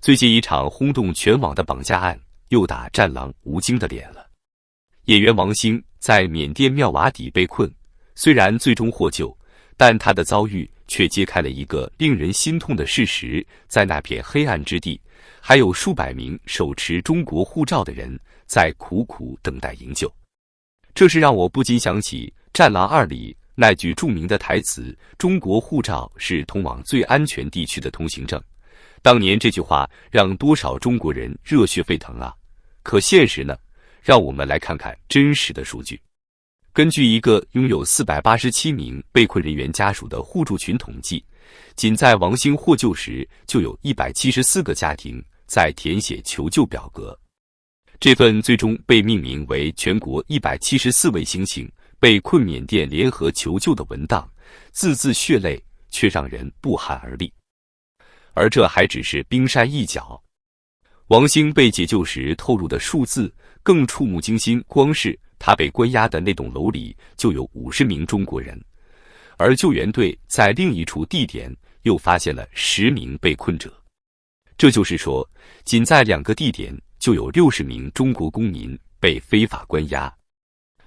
最近一场轰动全网的绑架案又打战狼吴京的脸了。演员王星在缅甸妙瓦底被困，虽然最终获救，但他的遭遇却揭开了一个令人心痛的事实：在那片黑暗之地，还有数百名手持中国护照的人在苦苦等待营救。这是让我不禁想起《战狼2》里那句著名的台词：中国护照是通往最安全地区的通行证。当年这句话让多少中国人热血沸腾啊！可现实呢？让我们来看看真实的数据。根据一个拥有487名被困人员家属的互助群统计，仅在王星获救时，就有174个家庭在填写求救表格。这份最终被命名为全国174位星星被困缅甸联合求救的文档，字字血泪，却让人不寒而栗。而这还只是冰山一角。王星被解救时透露的数字更触目惊心，光是他被关押的那栋楼里就有50名中国人，而救援队在另一处地点又发现了10名被困者。这就是说，仅在2个地点就有60名中国公民被非法关押。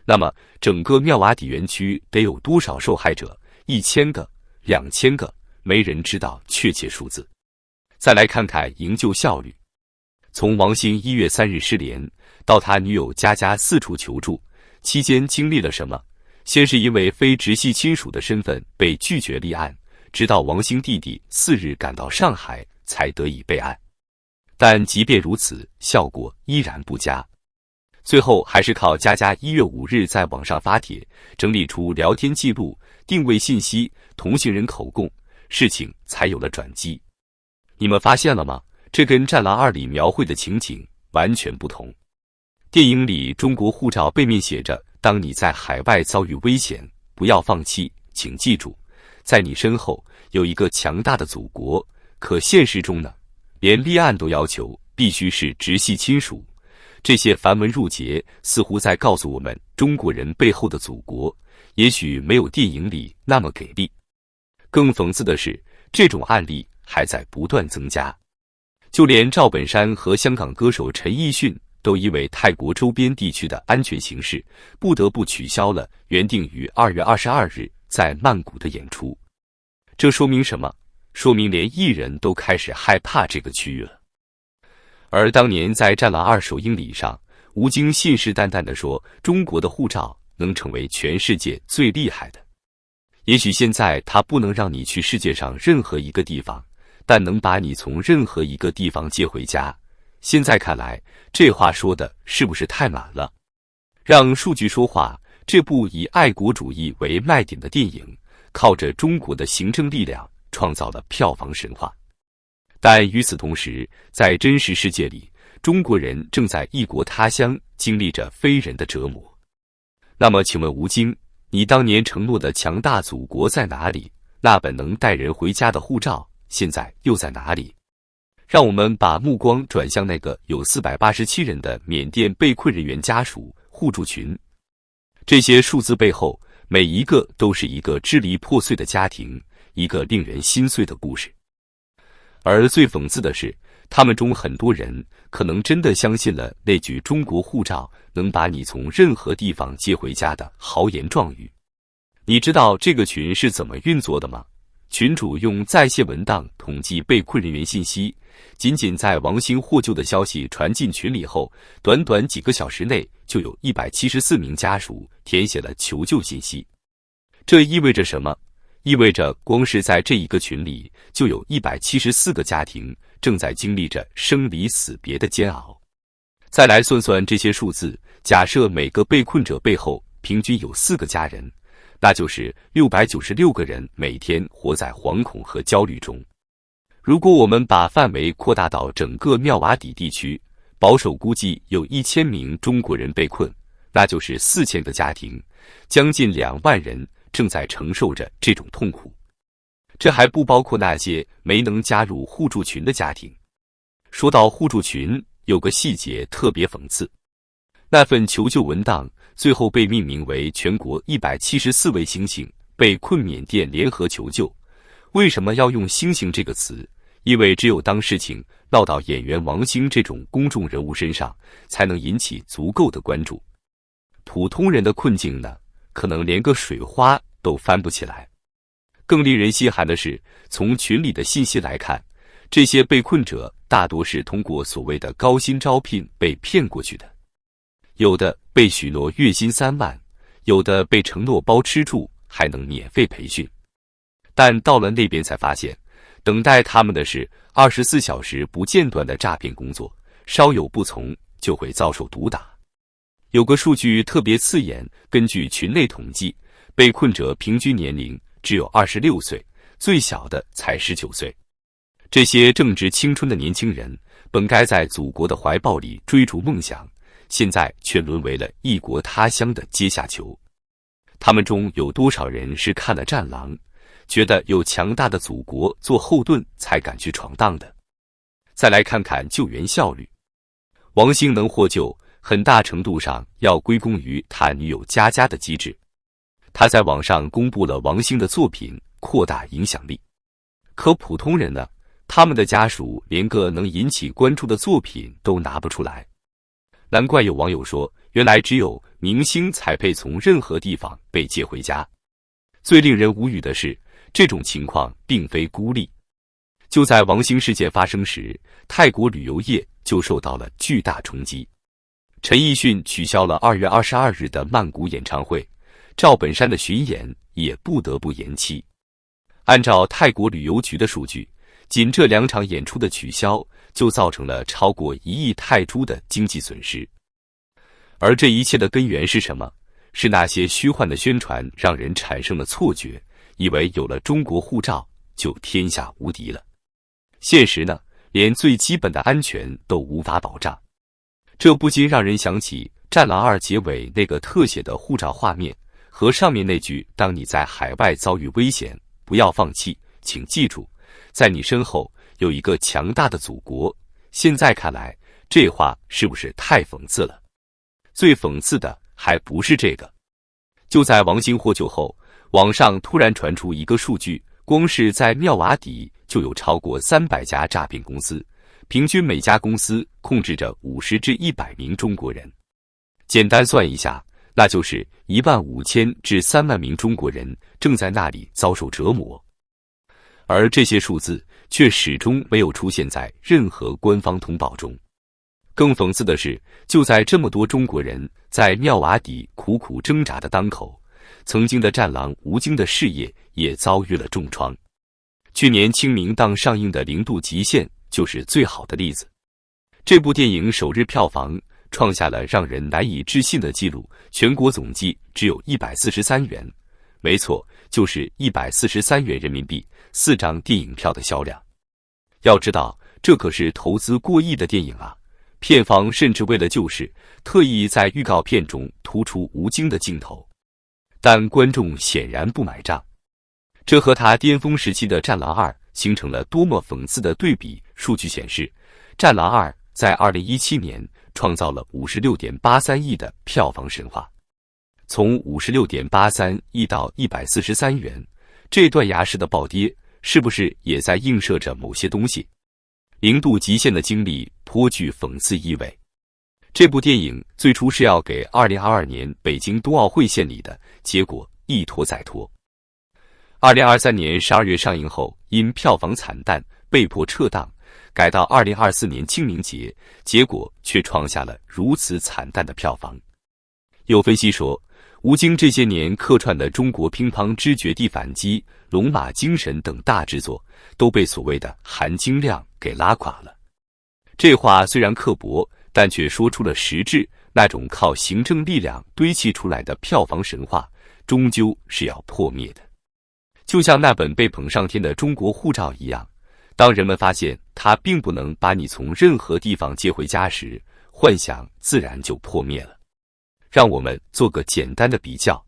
那么整个妙瓦底园区得有多少受害者？1000个、2000个，没人知道确切数字。再来看看营救效率。从王星1月3日失联到他女友佳佳四处求助，期间经历了什么？先是因为非直系亲属的身份被拒绝立案，直到王星弟弟4日赶到上海才得以备案。但即便如此，效果依然不佳。最后还是靠佳佳1月5日在网上发帖，整理出聊天记录、定位信息、同行人口供，事情才有了转机。你们发现了吗？这跟《战狼2》里描绘的情景完全不同。电影里中国护照背面写着：当你在海外遭遇危险，不要放弃，请记住，在你身后有一个强大的祖国。可现实中呢，连立案都要求必须是直系亲属。这些繁文缛节似乎在告诉我们，中国人背后的祖国也许没有电影里那么给力。更讽刺的是，这种案例还在不断增加。就连赵本山和香港歌手陈奕迅都因为泰国周边地区的安全形势，不得不取消了原定于2月22日在曼谷的演出。这说明什么？说明连艺人都开始害怕这个区域了。而当年在《战狼2》首映礼上，吴京信誓旦旦地说，中国的护照能成为全世界最厉害的。也许现在它不能让你去世界上任何一个地方，但能把你从任何一个地方接回家。现在看来，这话说的是不是太满了？让数据说话，这部以爱国主义为卖点的电影，靠着中国的行政力量创造了票房神话。但与此同时，在真实世界里，中国人正在异国他乡经历着非人的折磨。那么请问吴京，你当年承诺的强大祖国在哪里？那本能带人回家的护照现在又在哪里？让我们把目光转向那个有487人的缅甸被困人员家属互助群。这些数字背后，每一个都是一个支离破碎的家庭，一个令人心碎的故事。而最讽刺的是，他们中很多人可能真的相信了那句中国护照能把你从任何地方接回家的豪言壮语。你知道这个群是怎么运作的吗？群主用在线文档统计被困人员信息，仅仅在王星获救的消息传进群里后，短短几个小时内就有174名家属填写了求救信息。这意味着什么？意味着光是在这一个群里，就有174个家庭正在经历着生离死别的煎熬。再来算算这些数字，假设每个被困者背后平均有4个家人，那就是696个人每天活在惶恐和焦虑中。如果我们把范围扩大到整个妙瓦底地区，保守估计有1000名中国人被困，那就是4000个家庭，将近2万人正在承受着这种痛苦。这还不包括那些没能加入互助群的家庭。说到互助群，有个细节特别讽刺，那份求救文档最后被命名为全国174位星星被困缅甸联合求救。为什么要用星星这个词？因为只有当事情落到演员王星这种公众人物身上，才能引起足够的关注。普通人的困境呢，可能连个水花都翻不起来。更令人心寒的是，从群里的信息来看，这些被困者大多是通过所谓的高薪招聘被骗过去的，有的被许诺月薪3万，有的被承诺包吃住，还能免费培训。但到了那边才发现，等待他们的是24小时不间断的诈骗工作，稍有不从就会遭受毒打。有个数据特别刺眼，根据群内统计，被困者平均年龄只有26岁，最小的才19岁。这些正值青春的年轻人，本该在祖国的怀抱里追逐梦想，现在却沦为了异国他乡的阶下囚。他们中有多少人是看了《战狼》，觉得有强大的祖国做后盾才敢去闯荡的？再来看看救援效率，王星能获救，很大程度上要归功于他女友佳佳的机智。他在网上公布了王星的作品，扩大影响力。可普通人呢？他们的家属连个能引起关注的作品都拿不出来。难怪有网友说，原来只有明星才配从任何地方被接回家。最令人无语的是，这种情况并非孤立。就在王星事件发生时，泰国旅游业就受到了巨大冲击。陈奕迅取消了2月22日的曼谷演唱会，赵本山的巡演也不得不延期。按照泰国旅游局的数据，仅这2场演出的取消，就造成了超过1亿泰铢的经济损失。而这一切的根源是什么？是那些虚幻的宣传让人产生了错觉，以为有了中国护照就天下无敌了。现实呢，连最基本的安全都无法保障。这不禁让人想起《战狼2》结尾那个特写的护照画面，和上面那句“当你在海外遭遇危险，不要放弃，请记住，在你身后有一个强大的祖国”。现在看来，这话是不是太讽刺了？最讽刺的还不是这个。就在王星获救后，网上突然传出一个数据，光是在妙瓦底就有超过300家诈骗公司，平均每家公司控制着50至100名中国人。简单算一下，那就是15000至3万名中国人正在那里遭受折磨。而这些数字却始终没有出现在任何官方通报中。更讽刺的是，就在这么多中国人在妙瓦底苦苦挣扎的当口，曾经的战狼吴京的事业也遭遇了重创。去年清明档上映的《零度极限》就是最好的例子。这部电影首日票房创下了让人难以置信的纪录，全国总计只有143元。没错，就是143元人民币，4张电影票的销量。要知道，这可是投资过亿的电影啊！片方甚至为了救市，特意在预告片中突出吴京的镜头，但观众显然不买账。这和他巅峰时期的《战狼2》形成了多么讽刺的对比。数据显示，《战狼2》在2017年创造了56.83亿的票房神话。从56.83亿到143元，这段崖式的暴跌，是不是也在映射着某些东西？零度极限的经历颇具讽刺意味。这部电影最初是要给2022年北京冬奥会献礼的，结果一拖再拖。2023年12月上映后，因票房惨淡被迫撤档，改到2024年清明节，结果却创下了如此惨淡的票房。有分析说，吴京这些年客串的中国乒乓之绝地反击、龙马精神等大制作，都被所谓的含金量给拉垮了。这话虽然刻薄，但却说出了实质，那种靠行政力量堆砌出来的票房神话，终究是要破灭的。就像那本被捧上天的中国护照一样，当人们发现它并不能把你从任何地方接回家时，幻想自然就破灭了。让我们做个简单的比较，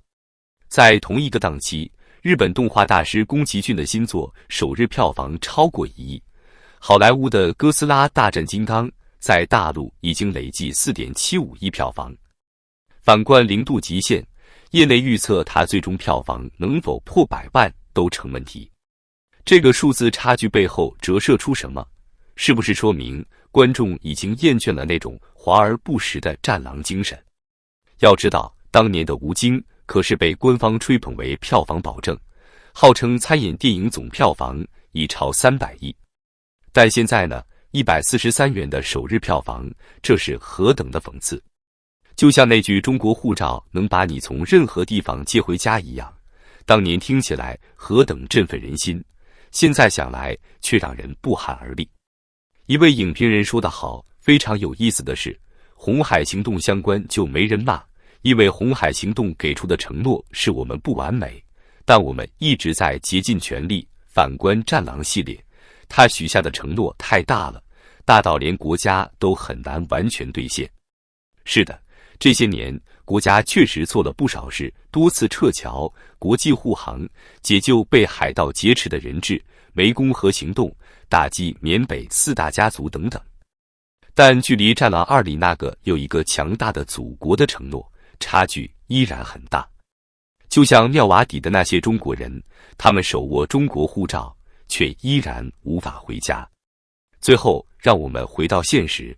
在同一个档期，日本动画大师宫崎骏的新作首日票房超过1亿，好莱坞的《哥斯拉大战金刚》在大陆已经累计4.75亿票房。反观《零度极限》，业内预测它最终票房能否破100万都成问题。这个数字差距背后折射出什么？是不是说明观众已经厌倦了那种华而不实的战狼精神？要知道，当年的吴京可是被官方吹捧为票房保证，号称参演电影总票房已超300亿。但现在呢，143元的首日票房，这是何等的讽刺！就像那句"中国护照能把你从任何地方接回家"一样，当年听起来何等振奋人心，现在想来却让人不寒而栗。一位影评人说得好，非常有意思的是，红海行动相关就没人骂，因为红海行动给出的承诺是我们不完美，但我们一直在竭尽全力。反观战狼系列，他许下的承诺太大了，大到连国家都很难完全兑现。是的，这些年国家确实做了不少事，多次撤侨、国际护航、解救被海盗劫持的人质、湄公河行动、打击缅北4大家族等等。但距离《战狼2》里那个有一个强大的祖国的承诺，差距依然很大。就像妙瓦底的那些中国人，他们手握中国护照，却依然无法回家。最后，让我们回到现实。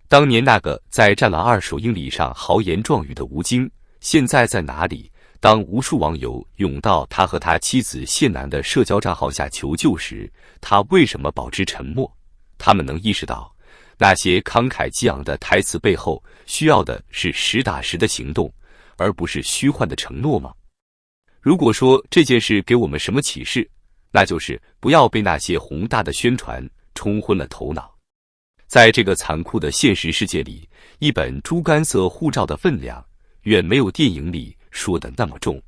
当年那个在《战狼2》首映礼上豪言壮语的吴京，现在在哪里？当无数网友涌到他和他妻子谢楠的社交账号下求救时，他为什么保持沉默？他们能意识到，那些慷慨激昂的台词背后，需要的是实打实的行动，而不是虚幻的承诺吗？如果说这件事给我们什么启示，那就是不要被那些宏大的宣传冲昏了头脑。在这个残酷的现实世界里，一本猪肝色护照的分量远没有电影里说的那么重。